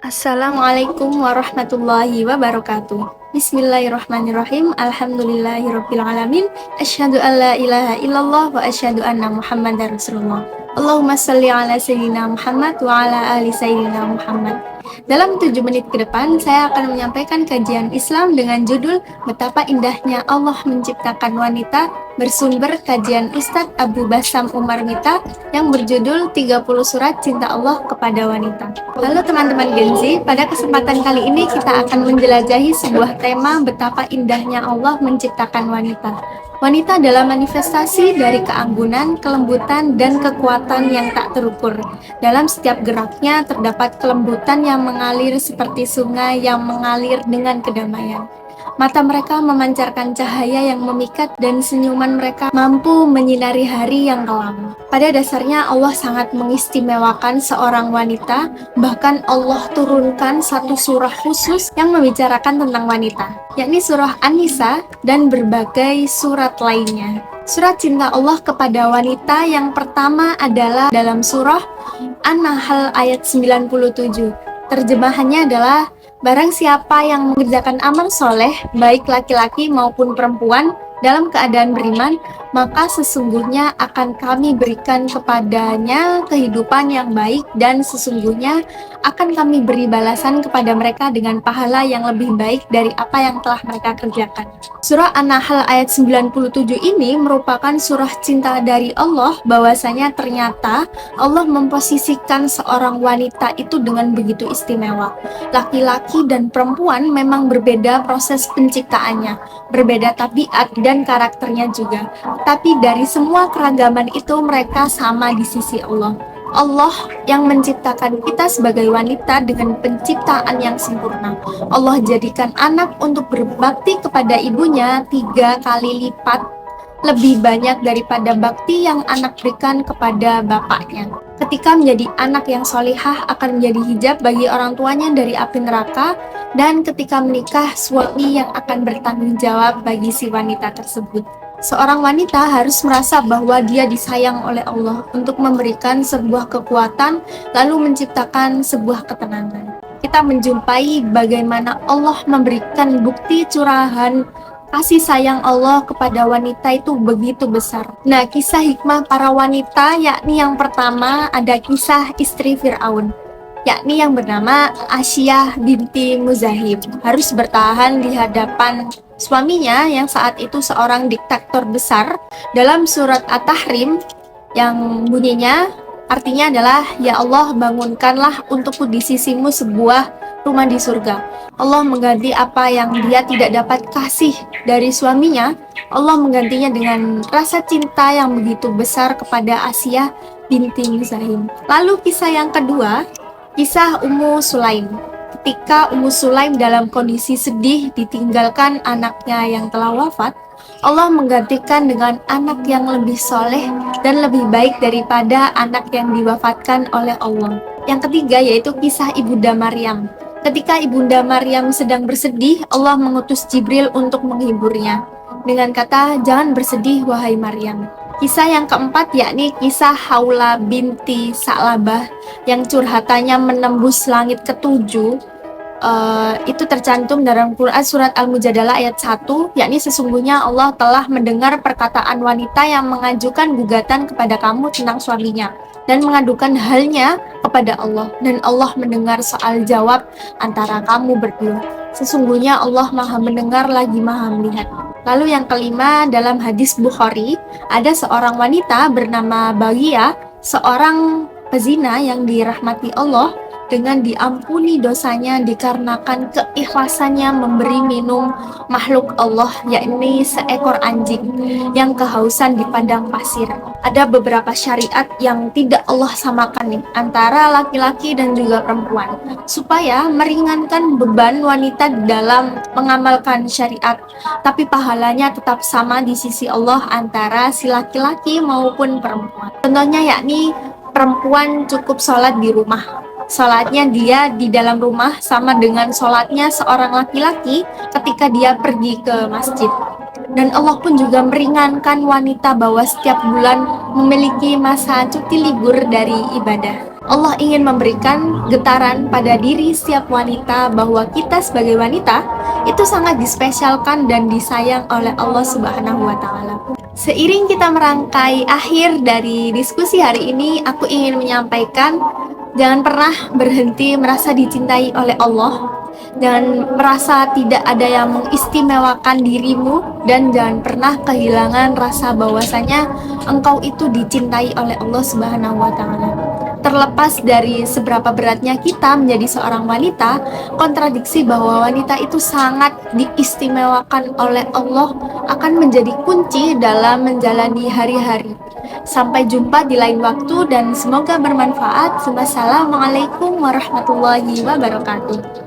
Assalamualaikum warahmatullahi wabarakatuh. Bismillahirrahmanirrahim. Alhamdulillahirabbil alamin. Asyhadu an la ilaha illallah wa asyhadu anna Muhammadar Rasulullah. Allahumma shalli ala sayyidina Muhammad wa ala ali sayyidina Muhammad. Dalam 7 menit ke depan, saya akan menyampaikan kajian Islam dengan judul Betapa Indahnya Allah Menciptakan Wanita, bersumber kajian Ustadz Abu Basam Umar Mita yang berjudul 30 Surat Cinta Allah Kepada Wanita. Halo teman-teman Gen Z, pada kesempatan kali ini kita akan menjelajahi sebuah tema betapa indahnya Allah menciptakan wanita. Wanita adalah manifestasi dari keanggunan, kelembutan, dan kekuatan yang tak terukur. Dalam setiap geraknya terdapat kelembutan yang mengalir seperti sungai yang mengalir dengan kedamaian. Mata mereka memancarkan cahaya yang memikat dan senyuman mereka mampu menyinari hari yang kelam. Pada dasarnya Allah sangat mengistimewakan seorang wanita, bahkan Allah turunkan satu surah khusus yang membicarakan tentang wanita, yakni surah An-Nisa dan berbagai surat lainnya. Surat cinta Allah kepada wanita yang pertama adalah dalam surah An-Nahl ayat 97. Terjemahannya adalah, barang siapa yang mengerjakan amal soleh, baik laki-laki maupun perempuan, dalam keadaan beriman, maka sesungguhnya akan kami berikan kepadanya kehidupan yang baik dan sesungguhnya akan kami beri balasan kepada mereka dengan pahala yang lebih baik dari apa yang telah mereka kerjakan. Surah An-Nahl ayat 97 ini merupakan surah cinta dari Allah, bahwasanya ternyata Allah memposisikan seorang wanita itu dengan begitu istimewa. Laki-laki dan perempuan memang berbeda proses penciptaannya, berbeda tabiat dan karakternya juga. Tapi dari semua keragaman itu mereka sama di sisi Allah. Allah yang menciptakan kita sebagai wanita dengan penciptaan yang sempurna. Allah jadikan anak untuk berbakti kepada ibunya 3 kali lipat lebih banyak daripada bakti yang anak berikan kepada bapaknya. Ketika menjadi anak yang solihah akan menjadi hijab bagi orang tuanya dari api neraka, dan ketika menikah suami yang akan bertanggung jawab bagi si wanita tersebut. Seorang wanita harus merasa bahwa dia disayang oleh Allah untuk memberikan sebuah kekuatan lalu menciptakan sebuah ketenangan. Kita menjumpai bagaimana Allah memberikan bukti curahan kasih sayang Allah kepada wanita itu begitu besar. Nah, kisah hikmah para wanita yakni yang pertama ada kisah istri Fir'aun, yakni yang bernama Asyah binti Muzahib, harus bertahan di hadapan suaminya yang saat itu seorang diktator besar. Dalam surat At-Tahrim yang bunyinya artinya adalah, ya Allah, bangunkanlah untukku di sisimu sebuah rumah di surga. Allah mengganti apa yang dia tidak dapat kasih dari suaminya. Allah menggantinya dengan rasa cinta yang begitu besar kepada Asyah binti Muzahib. Lalu kisah yang kedua, kisah Ummu Sulaim. Ketika Ummu Sulaim dalam kondisi sedih ditinggalkan anaknya yang telah wafat, Allah menggantikan dengan anak yang lebih soleh dan lebih baik daripada anak yang diwafatkan oleh Allah. Yang ketiga yaitu kisah Ibunda Maryam. Ketika Ibunda Maryam sedang bersedih, Allah mengutus Jibril untuk menghiburnya dengan kata, jangan bersedih wahai Maryam. Kisah yang keempat yakni kisah Haula binti Sa'labah yang curhatannya menembus langit ketujuh. Itu tercantum dalam Quran surat Al-Mujadalah ayat 1, yakni sesungguhnya Allah telah mendengar perkataan wanita yang mengajukan gugatan kepada kamu tentang suaminya dan mengadukan halnya kepada Allah, dan Allah mendengar soal jawab antara kamu berdua. Sesungguhnya Allah Maha mendengar lagi Maha melihat. Lalu yang kelima, dalam hadis Bukhari, ada seorang wanita bernama Baghiyah, seorang pezina yang dirahmati Allah dengan diampuni dosanya dikarenakan keikhlasannya memberi minum makhluk Allah, yakni seekor anjing yang kehausan di padang pasir. Ada beberapa syariat yang tidak Allah samakan nih antara laki-laki dan juga perempuan, supaya meringankan beban wanita dalam mengamalkan syariat, tapi pahalanya tetap sama di sisi Allah antara si laki-laki maupun perempuan. Contohnya yakni perempuan cukup sholat di rumah. Sholatnya dia di dalam rumah sama dengan sholatnya seorang laki-laki ketika dia pergi ke masjid. Dan Allah pun juga meringankan wanita bahwa setiap bulan memiliki masa cuti libur dari ibadah. Allah ingin memberikan getaran pada diri setiap wanita bahwa kita sebagai wanita itu sangat dispesialkan dan disayang oleh Allah Subhanahu wa taala. Seiring kita merangkai akhir dari diskusi hari ini, aku ingin menyampaikan jangan pernah berhenti merasa dicintai oleh Allah. Jangan merasa tidak ada yang mengistimewakan dirimu, dan jangan pernah kehilangan rasa bahwasanya engkau itu dicintai oleh Allah Subhanahu wa taala. Terlepas dari seberapa beratnya kita menjadi seorang wanita, kontradiksi bahwa wanita itu sangat diistimewakan oleh Allah akan menjadi kunci dalam menjalani hari-hari. Sampai jumpa di lain waktu dan semoga bermanfaat. Wassalamualaikum warahmatullahi wabarakatuh.